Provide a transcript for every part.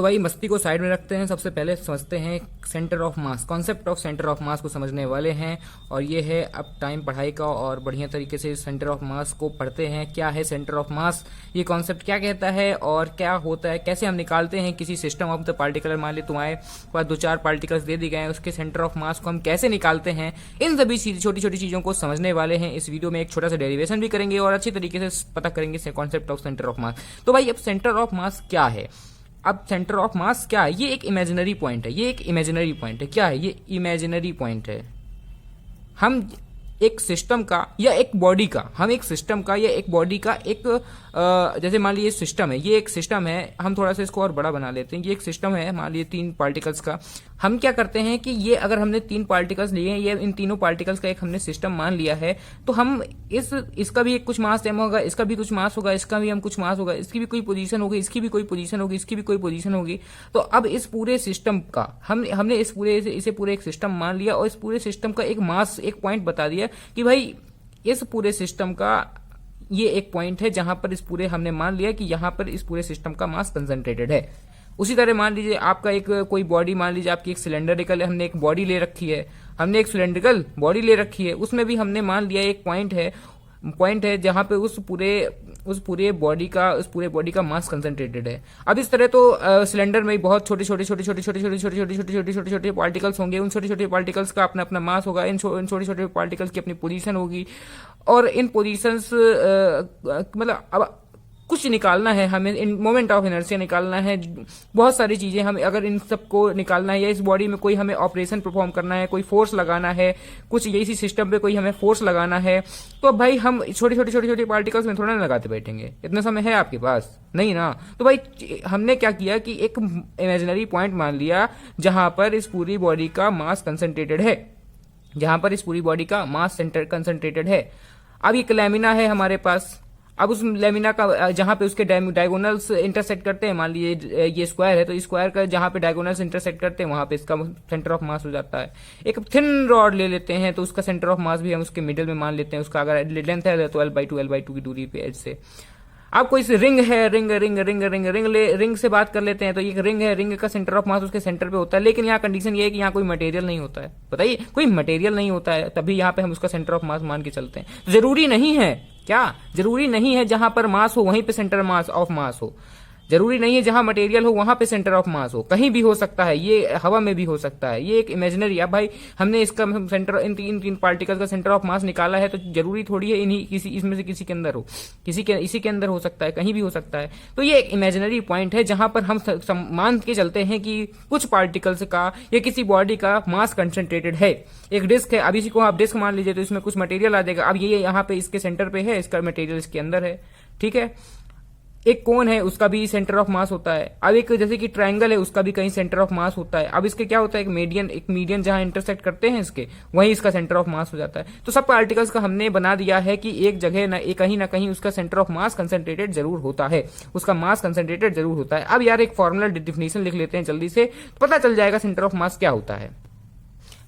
तो भाई मस्ती को साइड में रखते हैं, सबसे पहले समझते हैं centre of mass, concept of centre of मास को समझने वाले हैं। और ये है अब टाइम पढ़ाई का, और बढ़िया तरीके से सेंटर ऑफ मास को पढ़ते हैं। क्या है सेंटर ऑफ मास, ये कॉन्सेप्ट क्या कहता है और क्या होता है, कैसे हम निकालते हैं किसी सिस्टम ऑफ द पार्टिकुलर। मान ली तुम्हारे पास 2-4 पार्टिकल्स दे दिए गए हैं, उसके सेंटर ऑफ मास को हम कैसे निकालते हैं, इन सभी छोटी छोटी चीजों को समझने वाले हैं। इस वीडियो में एक छोटा सा डेरिवेशन भी करेंगे और अच्छी तरीके से पता करेंगे कॉन्सेप्ट ऑफ सेंटर ऑफ मास। तो भाई अब सेंटर ऑफ मास क्या है, अब सेंटर ऑफ मास क्या है, ये एक इमेजिनरी पॉइंट है, ये एक इमेजिनरी पॉइंट है। क्या है ये? इमेजिनरी पॉइंट है। हम एक सिस्टम का या एक बॉडी का, हम एक सिस्टम का या एक बॉडी का एक जैसे मान लीजिए सिस्टम है, ये एक सिस्टम है, हम थोड़ा सा इसको और बड़ा बना लेते हैं। ये एक सिस्टम है मान लीजिए 3 पार्टिकल्स का। हम क्या करते हैं कि ये अगर हमने 3 पार्टिकल्स लिए हैं, ये इन तीनों पार्टिकल्स का एक हमने सिस्टम मान लिया है, तो हम इसका भी एक कुछ मास एम होगा, इसका भी कुछ मास होगा, इसका भी हम कुछ मास होगा, इसकी भी कोई पोजीशन होगी, इसकी भी कोई पोजीशन होगी, इसकी भी कोई पोजीशन होगी। तो अब इस पूरे सिस्टम का हमने इसे पूरे एक सिस्टम मान लिया और इस पूरे सिस्टम का एक मास, एक पॉइंट बता दिया कि भाई इस पूरे सिस्टम का ये एक पॉइंट है जहां पर इस पूरे हमने मान लिया कि यहां पर इस पूरे सिस्टम का मास कंसंट्रेटेड है। उसी तरह मान लीजिए आपका एक कोई बॉडी, मान लीजिए आपकी एक सिलेंडरिकल, हमने एक बॉडी ले रखी है, हमने एक सिलेंड्रिकल बॉडी ले रखी है, उसमें भी हमने मान लिया एक पॉइंट है जहां पे उस पूरे बॉडी का मास कंसंट्रेटेड है। अब इस तरह तो सिलेंडर में बहुत छोटे पार्टिकल्स होंगे, उन छोटे छोटे पार्टिकल्स का अपना अपना मास होगा, इन छोटे छोटे पार्टिकल्स की अपनी पोजीशन होगी, और इन पोजीशंस मतलब अब कुछ निकालना है हमें, इन मोमेंट ऑफ इनर्शिया निकालना है, बहुत सारी चीजें हमें अगर इन सबको निकालना है, या इस बॉडी में कोई हमें ऑपरेशन परफॉर्म करना है, कोई फोर्स लगाना है, कुछ इसी सिस्टम पे कोई हमें फोर्स लगाना है, तो भाई हम छोटे पार्टिकल्स में थोड़ा ना लगाते बैठेंगे, इतना समय है आपके पास नहीं ना। तो भाई हमने क्या किया कि एक इमेजिनरी पॉइंट मान लिया जहां पर इस पूरी बॉडी का मास कंसंट्रेटेड है, जहां पर इस पूरी बॉडी का मास सेंटर कंसंट्रेटेड है। अब एक लैमिना है हमारे पास, अब उस लेमिना का जहां पे उसके डायगोनल्स इंटरसेक्ट करते हैं, मान लीजिए ये स्क्वायर है, तो स्क्वायर का जहां पे डायगोनल्स इंटरसेक्ट करते हैं वहां पे इसका सेंटर ऑफ मास हो जाता है। एक थिन रॉड ले लेते हैं, तो उसका सेंटर ऑफ मास भी हम उसके मिडिल में मान लेते हैं, उसका अगर लेंथ है तो L/2 की दूरी पे एज से। अब कोई रिंग है, रिंग से बात कर लेते हैं, तो ये रिंग है, रिंग का सेंटर ऑफ मास उसके सेंटर पे होता है, लेकिन यहाँ कंडीशन ये है कि यहाँ कोई मटेरियल नहीं होता है। बताइए, कोई मटेरियल नहीं होता है, तभी यहाँ पे हम उसका सेंटर ऑफ मास मान के चलते हैं। जरूरी नहीं है, क्या जरूरी नहीं है जहां पर मास हो वहीं पे सेंटर ऑफ मास हो, जरूरी नहीं है जहां मटेरियल हो वहां पे सेंटर ऑफ मास हो, कहीं भी हो सकता है, ये हवा में भी हो सकता है, ये एक इमेजिनरी। अब भाई हमने इसका सेंटर, इन तीन पार्टिकल्स का सेंटर ऑफ मास निकाला है, तो जरूरी थोड़ी है इसमें से किसी के अंदर हो, इसी के अंदर हो सकता है, कहीं भी हो सकता है। तो ये एक इमेजिनरी पॉइंट है जहां पर हम मान के चलते हैं कि कुछ पार्टिकल्स का या किसी बॉडी का मास कंसंट्रेटेड है। एक डिस्क है, अब इसी को आप डिस्क मान लीजिए, तो इसमें कुछ मटेरियल आ जाएगा। अब ये यहाँ पे इसके सेंटर पे है, इसका मटेरियल इसके अंदर है, ठीक है। एक कोन है, उसका भी सेंटर ऑफ मास होता है। अब एक जैसे कि ट्रायंगल है, उसका भी कहीं सेंटर ऑफ मास होता है। अब इसके क्या होता है, एक मीडियन जहां इंटरसेक्ट करते हैं इसके, वहीं इसका सेंटर ऑफ मास हो जाता है। तो सब पार्टिकल्स का हमने बना दिया है कि एक जगह कहीं ना कहीं उसका सेंटर ऑफ मास कंसंट्रेटेड जरूर होता है, उसका मास कंसंट्रेटेड जरूर होता है। अब यार एक फॉर्मुला डिफिनेशन लिख लेते हैं जल्दी से, तो पता चल जाएगा सेंटर ऑफ मास क्या होता है।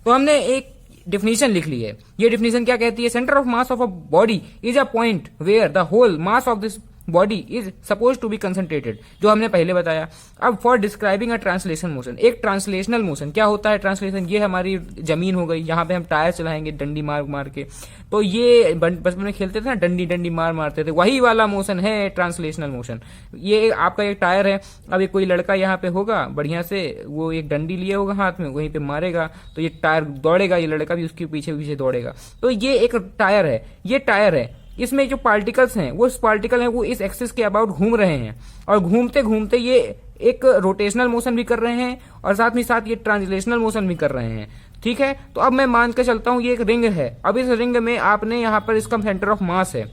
तो हमने एक डिफिनेशन लिख ली है। ये डिफिनेशन क्या कहती है? Centre of mass of a body is a point where the whole mass of this body is suppose to be concentrated, जो हमने पहले बताया। अब for describing a translation motion, एक ट्रांसलेशनल मोशन क्या होता है? ट्रांसलेशन, ये हमारी जमीन हो गई, यहाँ पे हम टायर चलाएंगे डंडी मार मार के, तो ये बचपन में खेलते थे ना, डंडी मार मारते थे, वही वाला मोशन है ट्रांसलेशनल मोशन। ये आपका एक टायर है, अब एक कोई लड़का यहाँ पे होगा, बढ़िया से वो एक डंडी लिए होगा हाथ में, वहीं पे मारेगा तो ये टायर दौड़ेगा, ये लड़का भी उसके पीछे पीछे दौड़ेगा। तो ये एक टायर है, ये टायर है, इसमें जो पार्टिकल्स हैं वो पार्टिकल हैं वो इस एक्सिस के अबाउट घूम रहे हैं, और घूमते घूमते ये एक रोटेशनल मोशन भी कर रहे हैं और साथ ही साथ ये ट्रांसलेशनल मोशन भी कर रहे हैं, ठीक है। तो अब मैं मान के चलता हूं ये एक रिंग है, अब इस रिंग में आपने यहाँ पर इसका सेंटर ऑफ मास है,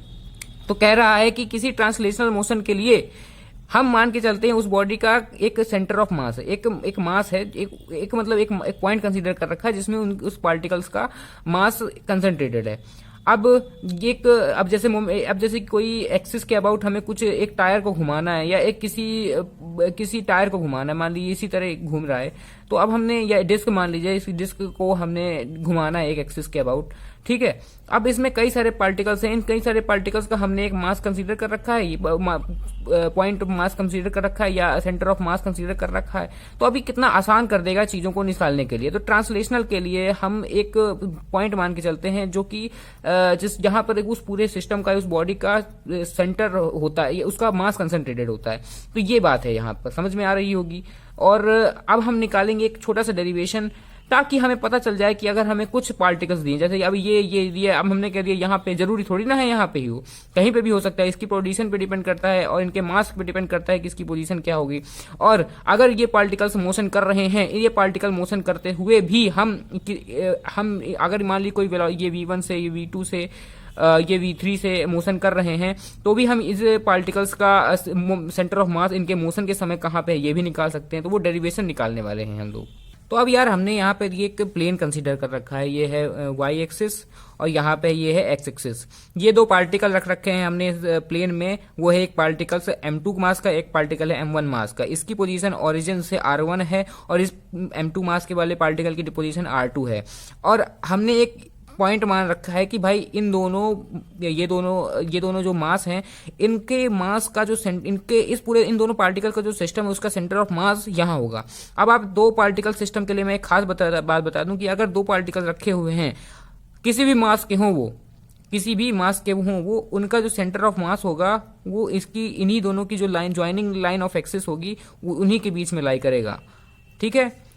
तो कह रहा है कि किसी ट्रांसलेशनल मोशन के लिए हम मान के चलते हैं उस बॉडी का एक सेंटर ऑफ मास है, एक मास है, एक मतलब एक पॉइंट कंसीडर कर रखा है जिसमें उस पार्टिकल्स का मास कंसंट्रेटेड है। अब जैसे कोई एक्सिस के अबाउट हमें कुछ एक टायर को घुमाना है, या एक किसी टायर को घुमाना है, मान लीजिए इसी तरह घूम रहा है, तो अब हमने, या डिस्क मान लीजिए, इस डिस्क को हमने घुमाना है एक एक्सिस के अबाउट, ठीक है। अब इसमें कई सारे पार्टिकल्स हैं, इन कई सारे पार्टिकल्स का हमने एक मास कंसीडर कर रखा है, पॉइंट ऑफ मास कंसीडर कर रखा है, या सेंटर ऑफ मास कंसीडर कर रखा है। तो अभी कितना आसान कर देगा चीजों को निकालने के लिए। तो ट्रांसलेशनल के लिए हम एक पॉइंट मान के चलते हैं जो कि जहां पर उस पूरे सिस्टम का, उस बॉडी का सेंटर होता है, उसका मास कंसंट्रेटेड होता है। तो ये बात है, यहां पर समझ में आ रही होगी। और अब हम निकालेंगे एक छोटा सा डेरिवेशन, ताकि हमें पता चल जाए कि अगर हमें कुछ पार्टिकल्स दिए, जैसे अब ये अब हमने कह दिया यहाँ पे, जरूरी थोड़ी ना है यहाँ पे ही हो, कहीं पे भी हो सकता है, इसकी पोजीशन पे डिपेंड करता है और इनके मास पे डिपेंड करता है कि इसकी पोजीशन क्या होगी। और अगर ये पार्टिकल्स मोशन कर रहे हैं, ये पार्टिकल मोशन करते हुए भी हम अगर मान ली कोई ये V1 से, ये V2 से, ये V3 से मोशन कर रहे हैं, तो भी हम इस पार्टिकल्स का सेंटर ऑफ मास इनके मोशन के समय कहाँ पे है ये भी निकाल सकते हैं। तो वो डेरिवेशन निकालने वाले हैं हम लोग। तो अब यार हमने यहाँ पे ये एक प्लेन कंसीडर कर रखा है, ये है y एक्सिस और यहाँ पे ये है x एक्सिस। ये दो पार्टिकल रख रखे हैं हमने इस प्लेन में, वो है एक पार्टिकल से m2 मास का, एक पार्टिकल है m1 मास का। इसकी पोजीशन ओरिजिन से r1 है और इस m2 मास के वाले पार्टिकल की पोजीशन r2 है। और हमने एक पॉइंट मान रखा है कि भाई इन दोनों जो मास हैं, इनके मास का जो इन दोनों पार्टिकल का जो सिस्टम है उसका सेंटर ऑफ मास यहाँ होगा। अब आप दो पार्टिकल सिस्टम के लिए मैं एक खास बात बता दूं कि अगर दो पार्टिकल रखे हुए हैं, किसी भी मास के हों वो, उनका जो सेंटर ऑफ मास होगा वो इन्हीं दोनों की जो ज्वाइनिंग लाइन ऑफ एक्सिस होगी वो उन्हीं के बीच में लाई करेगा, ठीक है।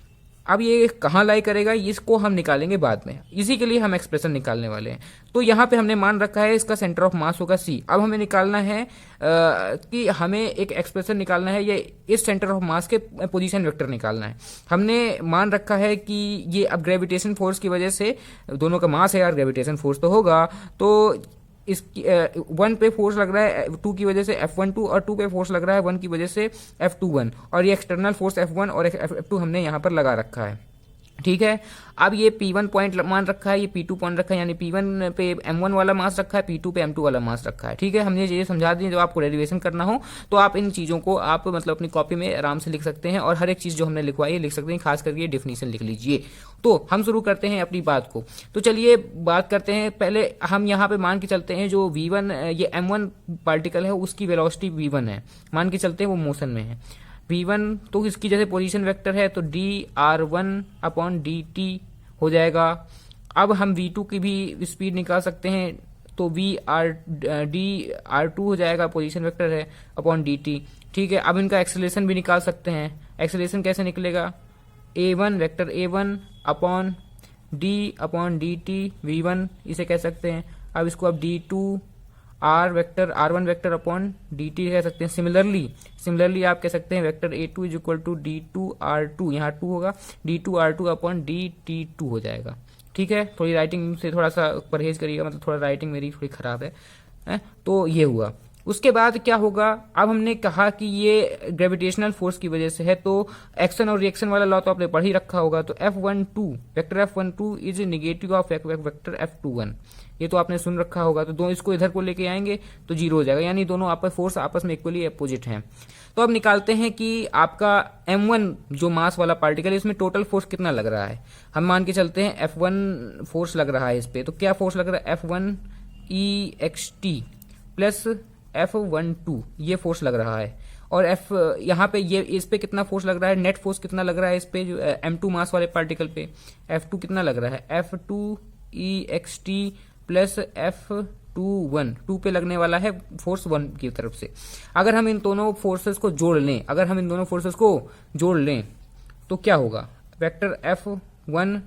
अब ये कहाँ लाई करेगा इसको हम निकालेंगे बाद में, इसी के लिए हम एक्सप्रेशन निकालने वाले हैं। तो यहाँ पे हमने मान रखा है इसका सेंटर ऑफ मास होगा C। अब हमें निकालना है कि हमें एक एक्सप्रेशन निकालना है, ये इस सेंटर ऑफ मास के पोजीशन वेक्टर निकालना है। हमने मान रखा है कि ये अब ग्रेविटेशन फोर्स की वजह से, दोनों का मास है यार, ग्रेविटेशन फोर्स तो होगा, तो इसकी 1 पे फोर्स लग रहा है 2 की वजह से F12 और 2 पे फोर्स लग रहा है 1 की वजह से F21, और ये एक्सटर्नल फोर्स F1 और F2 हमने यहाँ पर लगा रखा है, ठीक है। अब ये P1 पॉइंट मान रखा है, ये P2 पॉइंट रखा है, यानी P1 पे M1 वाला मास रखा है, P2 पे M2 वाला मास रखा है, ठीक है। हमने ये समझा दी। जब आपको डेरिवेशन करना हो तो आप इन चीज़ों को आप मतलब अपनी कॉपी में आराम से लिख सकते हैं, और हर एक चीज़ जो हमने लिखवाई है लिख सकते हैं, खास करके डेफिनेशन लिख लीजिए। तो हम शुरू करते हैं अपनी बात को। तो चलिए बात करते हैं, पहले हम यहाँ पे मान के चलते हैं जो V1 ये M1 पार्टिकल है उसकी वेलोसिटी V1 है, मान के चलते हैं वो मोशन में है V1, तो इसकी जैसे पोजीशन वेक्टर है तो dr1/dt हो जाएगा। अब हम V2 की भी स्पीड निकाल सकते हैं, तो dr2 हो जाएगा, पोजीशन वेक्टर है, अपॉन dt, ठीक है। अब इनका एक्सेलरेशन भी निकाल सकते हैं। एक्सेलरेशन कैसे निकलेगा, a1 vector a1 upon dt V1 इसे कह सकते हैं। अब इसको अब d2 r1 vector upon dt कह सकते हैं। सिमिलरली आप कह सकते हैं vector a2 is equal to d2r2, यहाँ 2 होगा, d2r2 अपॉन dt2 हो जाएगा, ठीक है। थोड़ी राइटिंग से थोड़ा सा परहेज करिएगा, मतलब थोड़ा राइटिंग मेरी थोड़ी खराब है। तो ये हुआ। उसके बाद क्या होगा, अब हमने कहा कि ये ग्रेविटेशनल फोर्स की वजह से है, तो एक्शन और रिएक्शन वाला लॉ तो आपने पढ़ ही रखा होगा। तो vector F12 is negative of vector F21, ये तो आपने सुन रखा होगा। तो इसको इधर को लेके आएंगे तो 0 हो जाएगा, यानी दोनों फोर्स आपस में इक्वली अपोजिट हैं। तो अब निकालते हैं कि आपका M1 जो मास वाला पार्टिकल है इसमें टोटल फोर्स कितना लग रहा है। हम मान के चलते हैं F1 फोर्स लग रहा है इस पे, तो क्या फोर्स लग रहा है, F1 ext प्लस F12 ये फोर्स लग रहा है। और यहाँ पे ये इस पे कितना फोर्स लग रहा है, नेट फोर्स कितना लग रहा है इस पे जो M2 मास वाले पार्टिकल पे, F2 कितना लग रहा है, F2 ext प्लस F21, 2 पे लगने वाला है फोर्स 1 की तरफ से। अगर हम इन दोनों फोर्सेस को जोड़ लें तो क्या होगा, vector F1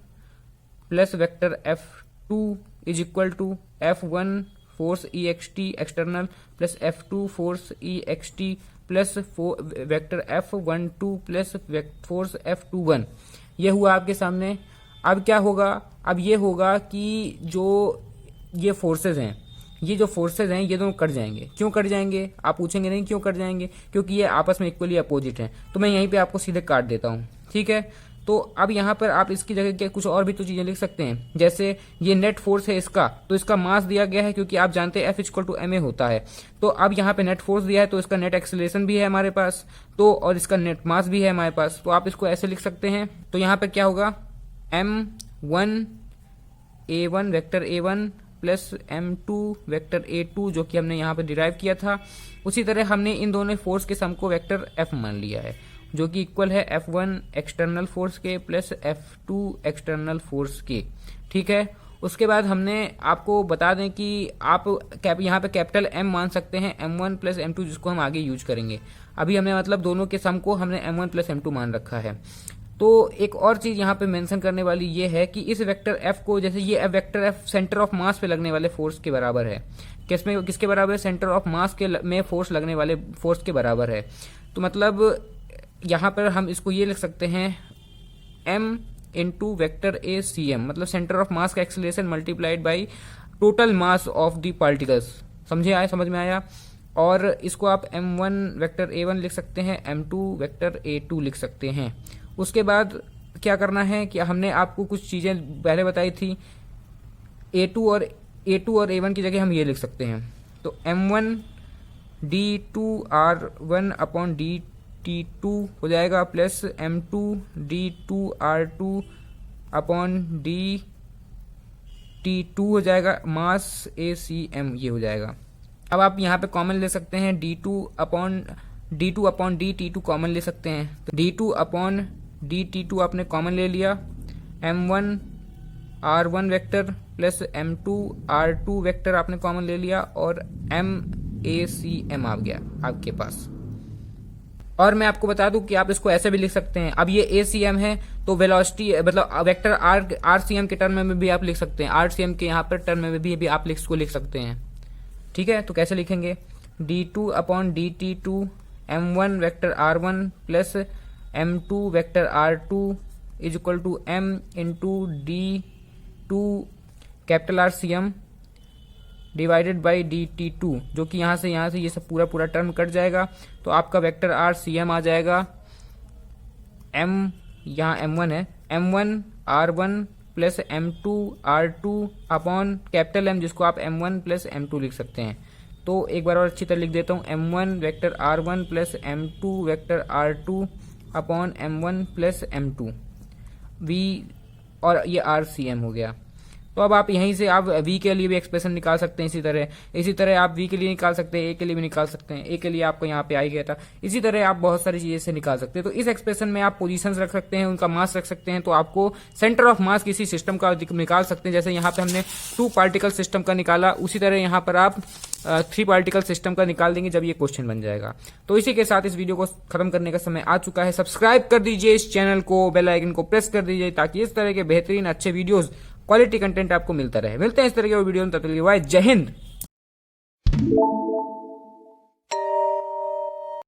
plus vector F2 is equal to F1 force ext external plus F2 force ext plus vector F12 plus force F21, ये हुआ आपके सामने। अब क्या होगा, अब ये होगा कि जो ये फोर्सेज हैं ये दोनों कट जाएंगे। क्यों कट जाएंगे आप पूछेंगे, नहीं क्यों कट जाएंगे, क्योंकि ये आपस में इक्वली अपोजिट हैं। तो मैं यहीं पे आपको सीधे काट देता हूँ, ठीक है। तो अब यहाँ पर आप इसकी जगह क्या कुछ और भी तो चीजें लिख सकते हैं, जैसे ये नेट फोर्स है इसका, तो इसका मास दिया गया है क्योंकि आप जानते हैं F=ma होता है। तो अब यहाँ पे नेट फोर्स दिया है तो इसका नेट एक्सेलरेशन भी है हमारे पास, तो और इसका नेट मास भी है हमारे पास, तो आप इसको ऐसे लिख सकते हैं। तो यहाँ पे क्या होगा, m1 vector a1 plus m2 vector a2 जो कि हमने यहाँ पे डिराइव किया था। उसी तरह हमने इन दोनों फोर्स के सम को वेक्टर f मान लिया है जो कि इक्वल है F1 एक्सटर्नल फोर्स के प्लस F2 एक्सटर्नल फोर्स के। ठीक है, उसके बाद हमने आपको बता दें कि आप यहाँ पे कैपिटल M मान सकते हैं m1 प्लस m2 जिसको हम आगे यूज करेंगे। अभी हमने मतलब दोनों के सम को हमने m1 प्लस m2 मान रखा है। तो एक और चीज यहाँ पे मेंशन करने वाली ये है कि इस वेक्टर f को, जैसे ये वेक्टर f सेंटर ऑफ मास पे लगने वाले फोर्स के बराबर है। किसके बराबर है, सेंटर ऑफ मास के में फोर्स लगने वाले फोर्स के बराबर है। तो मतलब यहाँ पर हम इसको ये लिख सकते हैं m into vector a C M, मतलब सेंटर ऑफ मास का acceleration multiplied by total mass of the particles. समझ में आया। और इसको आप m1 वेक्टर a1 लिख सकते हैं, m2 वेक्टर a2 लिख सकते हैं। उसके बाद क्या करना है कि हमने आपको कुछ चीजें पहले बताई थी, a2 और a1 की जगह हम ये लिख सकते हैं। तो m1 d2r1 अपॉन dt2 हो जाएगा plus m2 d2r2 upon dt2 हो जाएगा, मास acm ये हो जाएगा। अब आप यहाँ पे कॉमन ले सकते हैं, d2 अपॉन dt2 कॉमन ले सकते हैं। तो d2 अपॉन dt2 आपने कॉमन ले लिया, m1 r1 vector plus m2 r2 vector आपने कॉमन ले लिया और macm आ गया आपके पास। और मैं आपको बता दूं कि आप इसको ऐसे भी लिख सकते हैं। अब ये acm है तो वेलोसिटी मतलब वेक्टर rcm के टर्म में भी आप लिख सकते हैं, rcm के यहाँ पर टर्म में भी आप इसको लिख सकते हैं। ठीक है, तो कैसे लिखेंगे, d2 upon dt2 m1 vector r1 plus m2 vector r2 is equal to m into d2 capital rcm divided by dt2, जो कि यहाँ से ये सब पूरा टर्म कट जाएगा। तो आपका वेक्टर rcm आ जाएगा m, यहाँ m1 है, m1 r1 plus m2 r2 upon capital M जिसको आप m1 प्लस m2 लिख सकते हैं। तो एक बार और अच्छी तरह लिख देता हूँ, m1 vector r1 plus m2 vector r2 upon m1 plus m2 v, और ये rcm हो गया। तो अब आप यहीं से आप v के लिए भी एक्सप्रेशन निकाल सकते हैं, इसी तरह आप v के लिए निकाल सकते हैं, a के लिए भी निकाल सकते हैं, a के लिए आपको यहाँ पे आ गया था। इसी तरह आप बहुत सारी चीजें से निकाल सकते हैं। तो इस एक्सप्रेशन में आप पोजीशंस रख सकते हैं, उनका मास रख सकते हैं, तो आपको सेंटर ऑफ मास किसी सिस्टम का निकाल सकते हैं। जैसे यहाँ पे हमने 2 पार्टिकल सिस्टम का निकाला, उसी तरह यहाँ पर आप 3 पार्टिकल सिस्टम का निकाल देंगे जब ये क्वेश्चन बन जाएगा। तो इसी के साथ इस वीडियो को खत्म करने का समय आ चुका है। सब्सक्राइब कर दीजिए इस चैनल को, बेल आइकन को प्रेस कर दीजिए ताकि इस तरह के बेहतरीन अच्छे वीडियोस, क्वालिटी कंटेंट आपको मिलता रहे। मिलते हैं इस तरह के वीडियो में, तब तक के लिए जय हिंद।